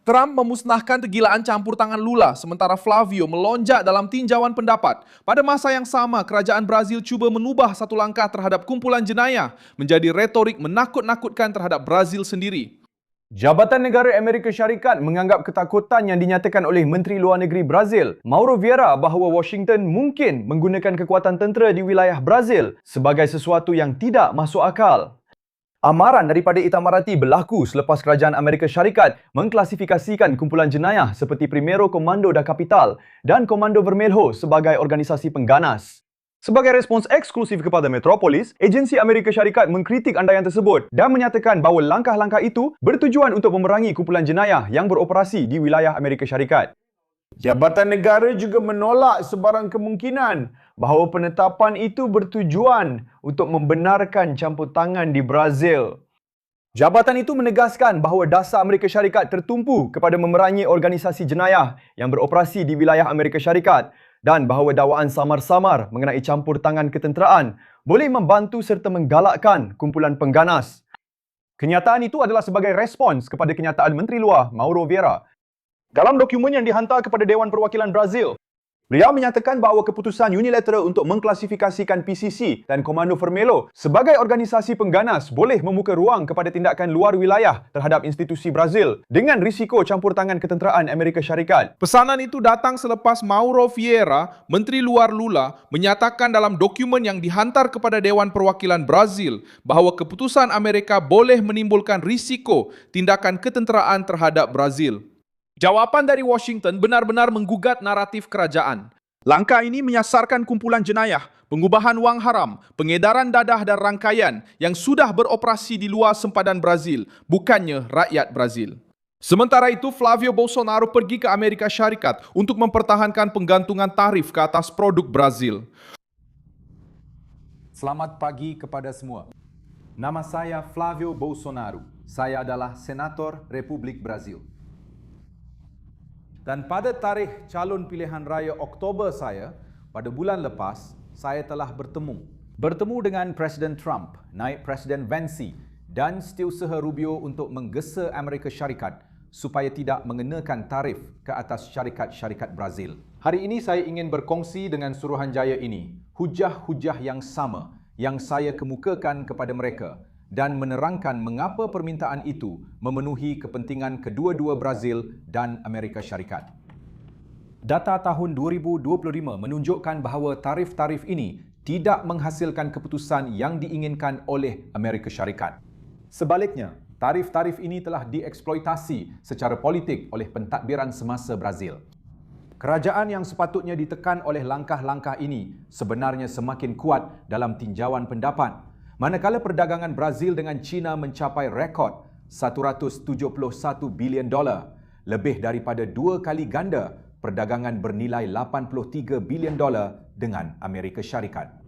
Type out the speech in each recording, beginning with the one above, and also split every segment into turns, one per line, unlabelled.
Trump memusnahkan kegilaan campur tangan Lula, sementara Flavio melonjak dalam tinjauan pendapat. Pada masa yang sama, kerajaan Brazil cuba mengubah satu langkah terhadap kumpulan jenayah menjadi retorik menakut-nakutkan terhadap Brazil sendiri.
Jabatan Negara Amerika Syarikat menganggap ketakutan yang dinyatakan oleh Menteri Luar Negeri Brazil, Mauro Vieira, bahawa Washington mungkin menggunakan kekuatan tentera di wilayah Brazil sebagai sesuatu yang tidak masuk akal. Amaran daripada Itamaraty berlaku selepas kerajaan Amerika Syarikat mengklasifikasikan kumpulan jenayah seperti Primeiro Comando da Capital dan Komando Vermelho sebagai organisasi pengganas. Sebagai respons eksklusif kepada Metropolis, agensi Amerika Syarikat mengkritik andaian tersebut dan menyatakan bahawa langkah-langkah itu bertujuan untuk memerangi kumpulan jenayah yang beroperasi di wilayah Amerika Syarikat.
Jabatan negara juga menolak sebarang kemungkinan bahawa penetapan itu bertujuan untuk membenarkan campur tangan di Brazil.
Jabatan itu menegaskan bahawa dasar Amerika Syarikat tertumpu kepada memerangi organisasi jenayah yang beroperasi di wilayah Amerika Syarikat dan bahawa dakwaan samar-samar mengenai campur tangan ketenteraan boleh membantu serta menggalakkan kumpulan pengganas. Kenyataan itu adalah sebagai respons kepada kenyataan Menteri Luar Mauro Vieira. Dalam dokumen yang dihantar kepada Dewan Perwakilan Brazil, beliau menyatakan bahawa keputusan unilateral untuk mengklasifikasikan PCC dan Komando Vermelho sebagai organisasi pengganas boleh membuka ruang kepada tindakan luar wilayah terhadap institusi Brazil dengan risiko campur tangan ketenteraan Amerika Syarikat.
Pesanan itu datang selepas Mauro Vieira, Menteri Luar Lula, menyatakan dalam dokumen yang dihantar kepada Dewan Perwakilan Brazil bahawa keputusan Amerika boleh menimbulkan risiko tindakan ketenteraan terhadap Brazil. Jawapan dari Washington benar-benar menggugat naratif kerajaan. Langkah ini menyasarkan kumpulan jenayah, pengubahan wang haram, pengedaran dadah dan rangkaian yang sudah beroperasi di luar sempadan Brazil, bukannya rakyat Brazil. Sementara itu, Flavio Bolsonaro pergi ke Amerika Syarikat untuk mempertahankan penggantungan tarif ke atas produk Brazil.
Selamat pagi kepada semua. Nama saya Flavio Bolsonaro. Saya adalah Senator Republik Brazil. Dan pada tarikh calon pilihan raya Oktober saya, pada bulan lepas, saya telah bertemu dengan Presiden Trump, naib Presiden Vance dan Setiausaha Rubio untuk menggesa Amerika Syarikat supaya tidak mengenakan tarif ke atas syarikat-syarikat Brazil. Hari ini saya ingin berkongsi dengan Suruhanjaya ini hujah-hujah yang sama yang saya kemukakan kepada mereka dan menerangkan mengapa permintaan itu memenuhi kepentingan kedua-dua Brazil dan Amerika Syarikat. Data tahun 2025 menunjukkan bahawa tarif-tarif ini tidak menghasilkan keputusan yang diinginkan oleh Amerika Syarikat. Sebaliknya, tarif-tarif ini telah dieksploitasi secara politik oleh pentadbiran semasa Brazil. Kerajaan yang sepatutnya ditekan oleh langkah-langkah ini sebenarnya semakin kuat dalam tinjauan pendapat. Manakala perdagangan Brazil dengan China mencapai rekod $171 bilion, lebih daripada 2 kali ganda perdagangan bernilai $83 bilion dengan Amerika Syarikat.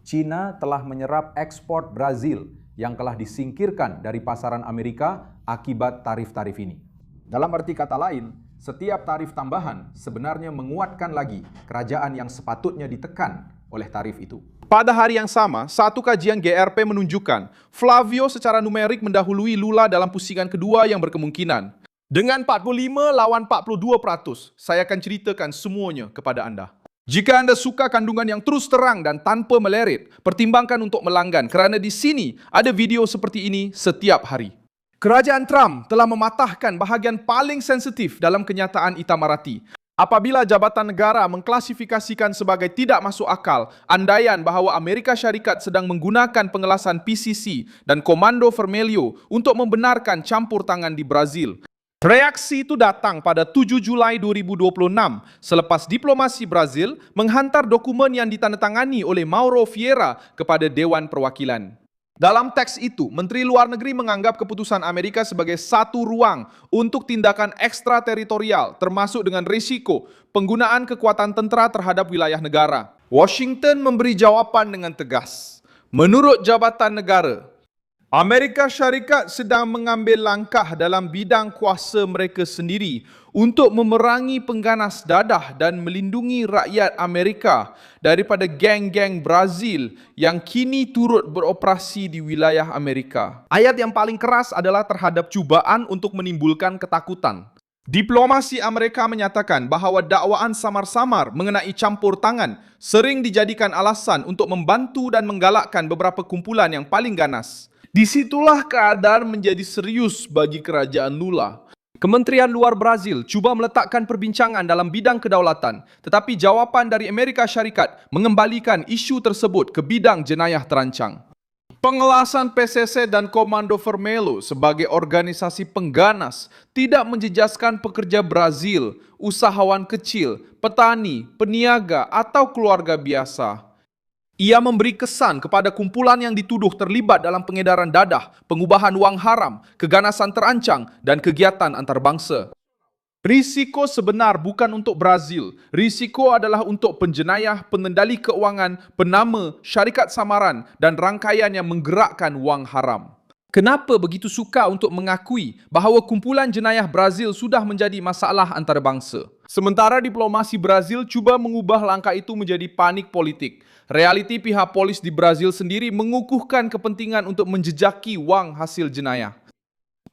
China telah menyerap ekspor Brazil yang telah disingkirkan dari pasaran Amerika akibat tarif-tarif ini. Dalam arti kata lain, setiap tarif tambahan sebenarnya menguatkan lagi kerajaan yang sepatutnya ditekan oleh tarif itu.
Pada hari yang sama, satu kajian GRP menunjukkan Flavio secara numerik mendahului Lula dalam pusingan kedua yang berkemungkinan. Dengan 45 lawan 42%, saya akan ceritakan semuanya kepada anda. Jika anda suka kandungan yang terus terang dan tanpa melerit, pertimbangkan untuk melanggan kerana di sini ada video seperti ini setiap hari. Kerajaan Trump telah mematahkan bahagian paling sensitif dalam kenyataan Itamaraty. Apabila Jabatan Negara mengklasifikasikan sebagai tidak masuk akal andaian bahawa Amerika Syarikat sedang menggunakan pengelasan PCC dan Komando Vermelho untuk membenarkan campur tangan di Brazil. Reaksi itu datang pada 7 Julai 2026 selepas diplomasi Brazil menghantar dokumen yang ditandatangani oleh Mauro Vieira kepada Dewan Perwakilan. Dalam teks itu, Menteri Luar Negeri menganggap keputusan Amerika sebagai satu ruang untuk tindakan ekstrateritorial termasuk dengan risiko penggunaan kekuatan tentera terhadap wilayah negara. Washington memberi jawapan dengan tegas. Menurut Jabatan Negara, Amerika Syarikat sedang mengambil langkah dalam bidang kuasa mereka sendiri untuk memerangi pengganas dadah dan melindungi rakyat Amerika daripada geng-geng Brazil yang kini turut beroperasi di wilayah Amerika. Ayat yang paling keras adalah terhadap cubaan untuk menimbulkan ketakutan. Diplomasi Amerika menyatakan bahawa dakwaan samar-samar mengenai campur tangan sering dijadikan alasan untuk membantu dan menggalakkan beberapa kumpulan yang paling ganas. Disitulah keadaan menjadi serius bagi kerajaan Lula. Kementerian Luar Brazil cuba meletakkan perbincangan dalam bidang kedaulatan, tetapi jawapan dari Amerika Syarikat mengembalikan isu tersebut ke bidang jenayah terancang. Pengelasan PCC dan Komando Vermelho sebagai organisasi pengganas tidak menjejaskan pekerja Brazil, usahawan kecil, petani, peniaga atau keluarga biasa. Ia memberi kesan kepada kumpulan yang dituduh terlibat dalam pengedaran dadah, pengubahan wang haram, keganasan terancang dan kegiatan antarabangsa. Risiko sebenar bukan untuk Brazil. Risiko adalah untuk penjenayah, pengendali keuangan, penama, syarikat samaran dan rangkaian yang menggerakkan wang haram. Kenapa begitu suka untuk mengakui bahawa kumpulan jenayah Brazil sudah menjadi masalah antarabangsa? Sementara diplomasi Brazil cuba mengubah langkah itu menjadi panik politik. Realiti pihak polis di Brazil sendiri mengukuhkan kepentingan untuk menjejaki wang hasil jenayah.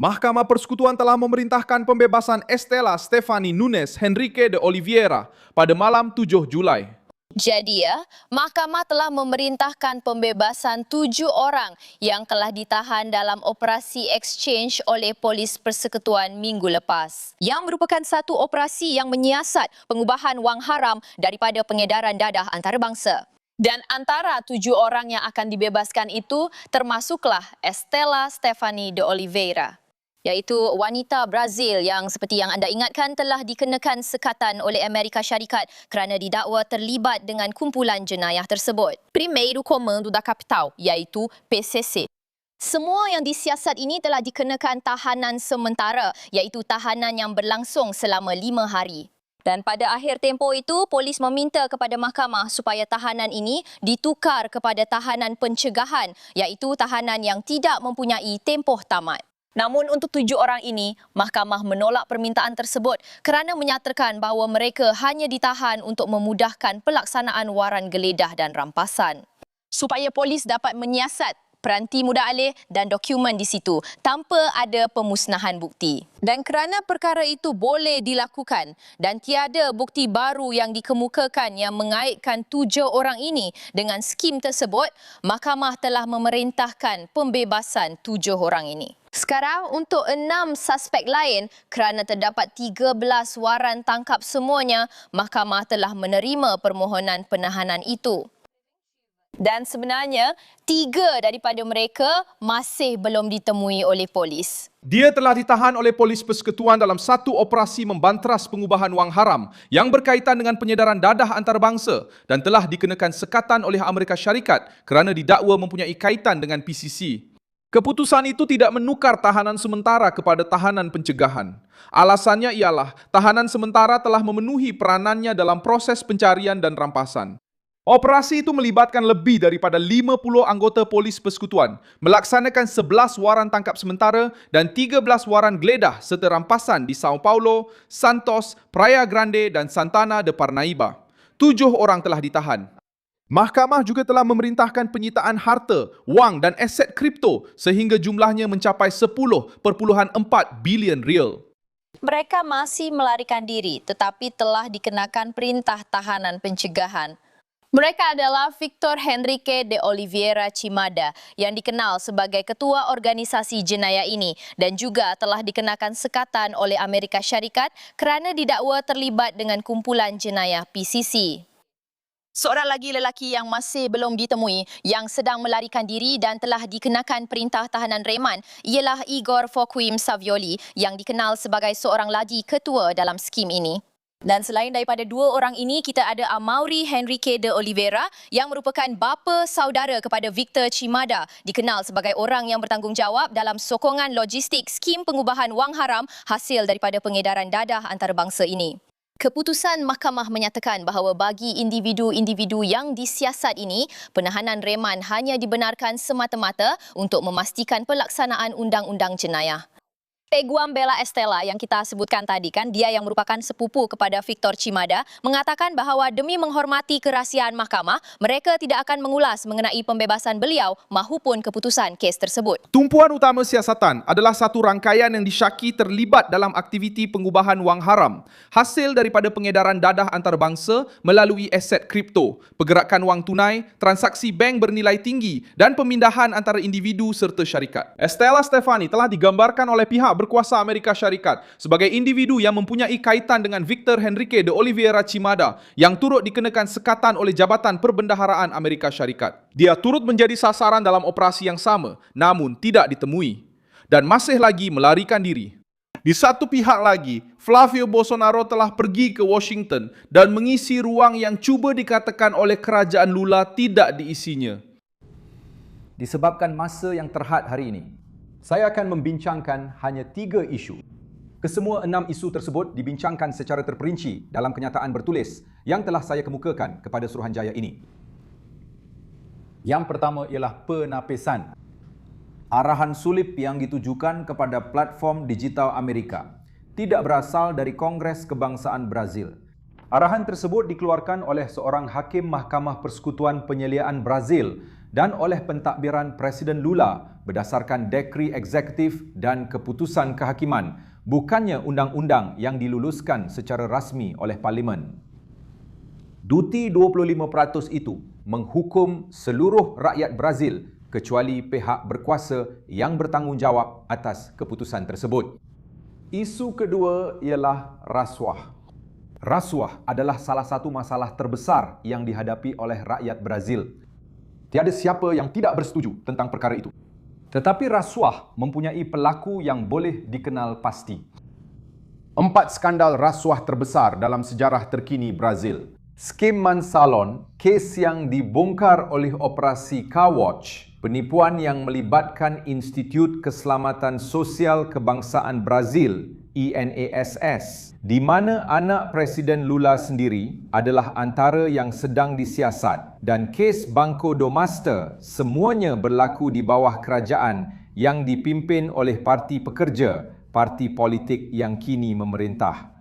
Mahkamah Persekutuan telah memerintahkan pembebasan Estela Stephanie Nunes Henrique de Oliveira pada malam 7 Julai.
Jadi mahkamah telah memerintahkan pembebasan 7 orang yang telah ditahan dalam operasi exchange oleh polis persekutuan minggu lepas. Yang merupakan satu operasi yang menyiasat pengubahan wang haram daripada pengedaran dadah antarabangsa. Dan antara 7 orang yang akan dibebaskan itu termasuklah Estela Stephanie de Oliveira, iaitu wanita Brazil yang seperti yang anda ingatkan telah dikenakan sekatan oleh Amerika Syarikat kerana didakwa terlibat dengan kumpulan jenayah tersebut. Primeiro Comando da Capital, iaitu PCC. Semua yang disiasat ini telah dikenakan tahanan sementara, iaitu tahanan yang berlangsung selama 5 hari. Dan pada akhir tempoh itu, polis meminta kepada mahkamah supaya tahanan ini ditukar kepada tahanan pencegahan, iaitu tahanan yang tidak mempunyai tempoh tamat. Namun untuk 7 orang ini, mahkamah menolak permintaan tersebut kerana menyatakan bahawa mereka hanya ditahan untuk memudahkan pelaksanaan waran geledah dan rampasan. Supaya polis dapat menyiasat peranti muda alih dan dokumen di situ tanpa ada pemusnahan bukti. Dan kerana perkara itu boleh dilakukan dan tiada bukti baru yang dikemukakan yang mengaitkan 7 orang ini dengan skim tersebut, mahkamah telah memerintahkan pembebasan 7 orang ini. Sekarang untuk 6 suspek lain, kerana terdapat 13 waran tangkap semuanya, mahkamah telah menerima permohonan penahanan itu. Dan sebenarnya, 3 daripada mereka masih belum ditemui oleh polis.
Dia telah ditahan oleh polis persekutuan dalam satu operasi membantras pengubahan wang haram yang berkaitan dengan penyedaran dadah antarabangsa dan telah dikenakan sekatan oleh Amerika Syarikat kerana didakwa mempunyai kaitan dengan PCC. Keputusan itu tidak menukar tahanan sementara kepada tahanan pencegahan. Alasannya ialah tahanan sementara telah memenuhi peranannya dalam proses pencarian dan rampasan. Operasi itu melibatkan lebih daripada 50 anggota polis persekutuan, melaksanakan 11 waran tangkap sementara dan 13 waran geledah serta rampasan di Sao Paulo, Santos, Praia Grande dan Santana de Parnaíba. 7 orang telah ditahan. Mahkamah juga telah memerintahkan penyitaan harta, wang dan aset kripto sehingga jumlahnya mencapai 10.4 bilion rial.
Mereka masih melarikan diri tetapi telah dikenakan perintah tahanan pencegahan. Mereka adalah Victor Henrique de Oliveira Chimada yang dikenal sebagai ketua organisasi jenayah ini dan juga telah dikenakan sekatan oleh Amerika Syarikat kerana didakwa terlibat dengan kumpulan jenayah PCC. Seorang lagi lelaki yang masih belum ditemui yang sedang melarikan diri dan telah dikenakan perintah tahanan reman ialah Igor Foquim Savioli yang dikenal sebagai seorang lagi ketua dalam skim ini. Dan selain daripada 2 orang ini, kita ada Amaury Henrique de Oliveira yang merupakan bapa saudara kepada Victor Chimada, dikenal sebagai orang yang bertanggungjawab dalam sokongan logistik skim pengubahan wang haram hasil daripada pengedaran dadah antarabangsa ini. Keputusan mahkamah menyatakan bahawa bagi individu-individu yang disiasat ini, penahanan reman hanya dibenarkan semata-mata untuk memastikan pelaksanaan undang-undang jenayah. Peguam Bella Estela yang kita sebutkan tadi kan, dia yang merupakan sepupu kepada Victor Cimada, mengatakan bahawa demi menghormati kerahsiaan mahkamah, mereka tidak akan mengulas mengenai pembebasan beliau mahupun keputusan kes tersebut.
Tumpuan utama siasatan adalah satu rangkaian yang disyaki terlibat dalam aktiviti pengubahan wang haram, hasil daripada pengedaran dadah antarabangsa melalui aset kripto, pergerakan wang tunai, transaksi bank bernilai tinggi dan pemindahan antara individu serta syarikat. Estela Stefani telah digambarkan oleh pihak berkuasa Amerika Syarikat sebagai individu yang mempunyai kaitan dengan Victor Henrique de Oliveira Cimada yang turut dikenakan sekatan oleh Jabatan Perbendaharaan Amerika Syarikat. Dia turut menjadi sasaran dalam operasi yang sama, namun tidak ditemui dan masih lagi melarikan diri. Di satu pihak lagi, Flavio Bolsonaro telah pergi ke Washington dan mengisi ruang yang cuba dikatakan oleh kerajaan Lula tidak diisinya.
Disebabkan masa yang terhad hari ini, saya akan membincangkan hanya 3 isu. Kesemua 6 isu tersebut dibincangkan secara terperinci dalam kenyataan bertulis yang telah saya kemukakan kepada Suruhanjaya ini. Yang pertama ialah penapisan. Arahan sulip yang ditujukan kepada platform digital Amerika tidak berasal dari Kongres Kebangsaan Brazil. Arahan tersebut dikeluarkan oleh seorang hakim Mahkamah Persekutuan Penyeliaan Brazil dan oleh pentadbiran Presiden Lula berdasarkan dekri eksekutif dan keputusan kehakiman, bukannya undang-undang yang diluluskan secara rasmi oleh Parlimen. Duti 25% itu menghukum seluruh rakyat Brazil kecuali pihak berkuasa yang bertanggungjawab atas keputusan tersebut. Isu kedua ialah rasuah. Rasuah adalah salah satu masalah terbesar yang dihadapi oleh rakyat Brazil. Tiada siapa yang tidak bersetuju tentang perkara itu. Tetapi rasuah mempunyai pelaku yang boleh dikenal pasti. 4 skandal rasuah terbesar dalam sejarah terkini Brazil. Skim Mansalon, kes yang dibongkar oleh operasi Car Watch, penipuan yang melibatkan Institut Keselamatan Sosial Kebangsaan Brazil, INASS, di mana anak Presiden Lula sendiri adalah antara yang sedang disiasat, dan kes Banco do Master semuanya berlaku di bawah kerajaan yang dipimpin oleh Parti Pekerja, parti politik yang kini memerintah.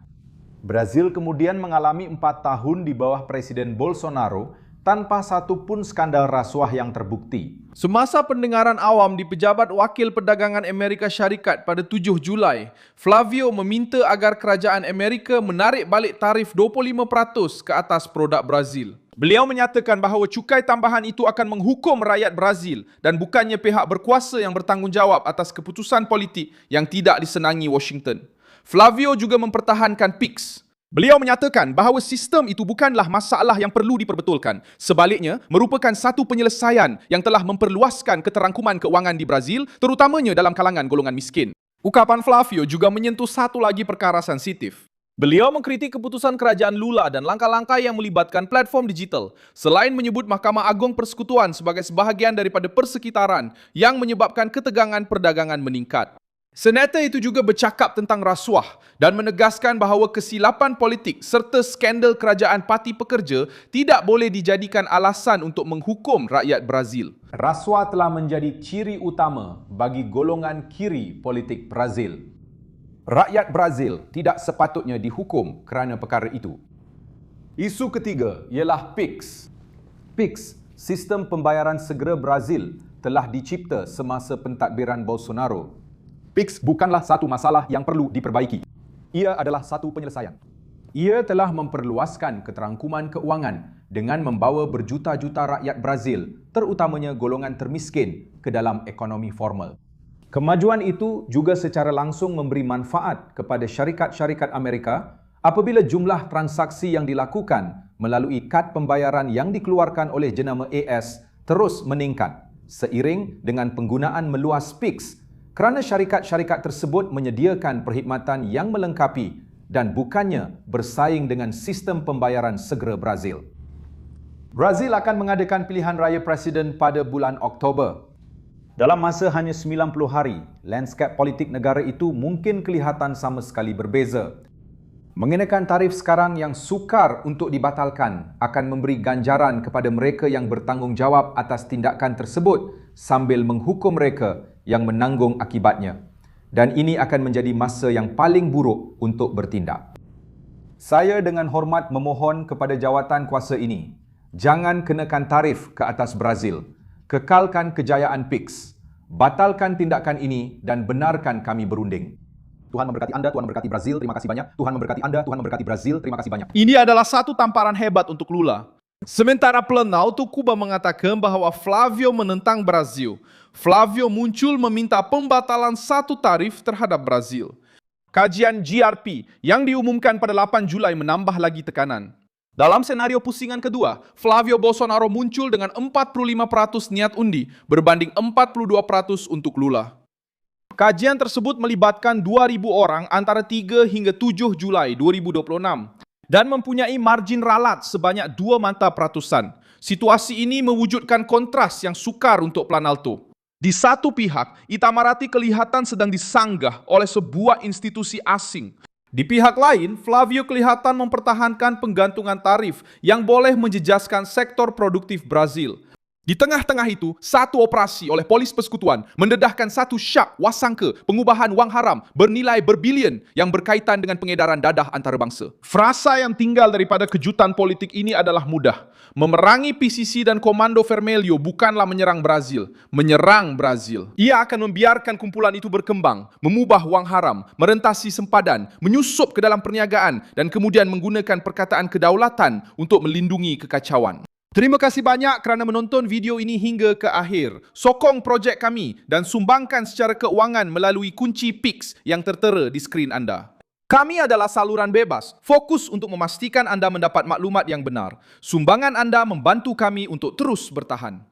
Brazil kemudian mengalami 4 tahun di bawah Presiden Bolsonaro tanpa satu pun skandal rasuah yang terbukti.
Semasa pendengaran awam di Pejabat Wakil Perdagangan Amerika Syarikat pada 7 Julai, Flavio meminta agar kerajaan Amerika menarik balik tarif 25% ke atas produk Brazil. Beliau menyatakan bahawa cukai tambahan itu akan menghukum rakyat Brazil dan bukannya pihak berkuasa yang bertanggungjawab atas keputusan politik yang tidak disenangi Washington. Flavio juga mempertahankan PIX. Beliau menyatakan bahawa sistem itu bukanlah masalah yang perlu diperbetulkan. Sebaliknya, merupakan satu penyelesaian yang telah memperluaskan keterangkuman keuangan di Brazil, terutamanya dalam kalangan golongan miskin. Ukapan Flavio juga menyentuh satu lagi perkara sensitif. Beliau mengkritik keputusan kerajaan Lula dan langkah-langkah yang melibatkan platform digital, selain menyebut Mahkamah Agung Persekutuan sebagai sebahagian daripada persekitaran yang menyebabkan ketegangan perdagangan meningkat. Senator itu juga bercakap tentang rasuah dan menegaskan bahawa kesilapan politik serta skandal kerajaan Parti Pekerja tidak boleh dijadikan alasan untuk menghukum rakyat Brazil.
Rasuah telah menjadi ciri utama bagi golongan kiri politik Brazil. Rakyat Brazil tidak sepatutnya dihukum kerana perkara itu. Isu ketiga ialah PIX. PIX, sistem pembayaran segera Brazil, telah dicipta semasa pentadbiran Bolsonaro. PIX bukanlah satu masalah yang perlu diperbaiki. Ia adalah satu penyelesaian. Ia telah memperluaskan keterangkuman keuangan dengan membawa berjuta-juta rakyat Brazil, terutamanya golongan termiskin, ke dalam ekonomi formal. Kemajuan itu juga secara langsung memberi manfaat kepada syarikat-syarikat Amerika apabila jumlah transaksi yang dilakukan melalui kad pembayaran yang dikeluarkan oleh jenama AS terus meningkat seiring dengan penggunaan meluas PIX, kerana syarikat-syarikat tersebut menyediakan perkhidmatan yang melengkapi dan bukannya bersaing dengan sistem pembayaran segera Brazil. Brazil akan mengadakan pilihan raya presiden pada bulan Oktober. Dalam masa hanya 90 hari, lanskap politik negara itu mungkin kelihatan sama sekali berbeza. Mengenakan tarif sekarang yang sukar untuk dibatalkan akan memberi ganjaran kepada mereka yang bertanggungjawab atas tindakan tersebut sambil menghukum mereka yang menanggung akibatnya. Dan ini akan menjadi masa yang paling buruk untuk bertindak. Saya dengan hormat memohon kepada jawatan kuasa ini, jangan kenakan tarif ke atas Brazil, kekalkan kejayaan PIX, batalkan tindakan ini dan benarkan kami berunding. Tuhan memberkati anda, Tuhan memberkati Brazil, terima kasih banyak. Tuhan memberkati anda, Tuhan memberkati Brazil, terima kasih banyak.
Ini adalah satu tamparan hebat untuk Lula. Sementara Planalto Cuba mengatakan bahwa Flávio menentang Brazil. Flávio muncul meminta pembatalan satu tarif terhadap Brazil. Kajian GRP yang diumumkan pada 8 Julai menambah lagi tekanan. Dalam senario pusingan kedua, Flávio Bolsonaro muncul dengan 45% niat undi berbanding 42% untuk Lula. Kajian tersebut melibatkan 2.000 orang antara 3 hingga 7 Julai 2026 dan mempunyai margin ralat sebanyak 2 mata peratusan. Situasi ini mewujudkan kontras yang sukar untuk Planalto. Di satu pihak, Itamaraty kelihatan sedang disanggah oleh sebuah institusi asing. Di pihak lain, Flávio kelihatan mempertahankan penggantungan tarif yang boleh menjejaskan sektor produktif Brazil. Di tengah-tengah itu, satu operasi oleh polis persekutuan mendedahkan satu syak wasangka pengubahan wang haram bernilai berbilion yang berkaitan dengan pengedaran dadah antarabangsa. Frasa yang tinggal daripada kejutan politik ini adalah mudah. Memerangi PCC dan Komando Vermelho bukanlah menyerang Brazil, menyerang Brazil. Ia akan membiarkan kumpulan itu berkembang, memubah wang haram, merentasi sempadan, menyusup ke dalam perniagaan dan kemudian menggunakan perkataan kedaulatan untuk melindungi kekacauan. Terima kasih banyak kerana menonton video ini hingga ke akhir. Sokong projek kami dan sumbangkan secara keuangan melalui kunci PIX yang tertera di skrin anda. Kami adalah saluran bebas, fokus untuk memastikan anda mendapat maklumat yang benar. Sumbangan anda membantu kami untuk terus bertahan.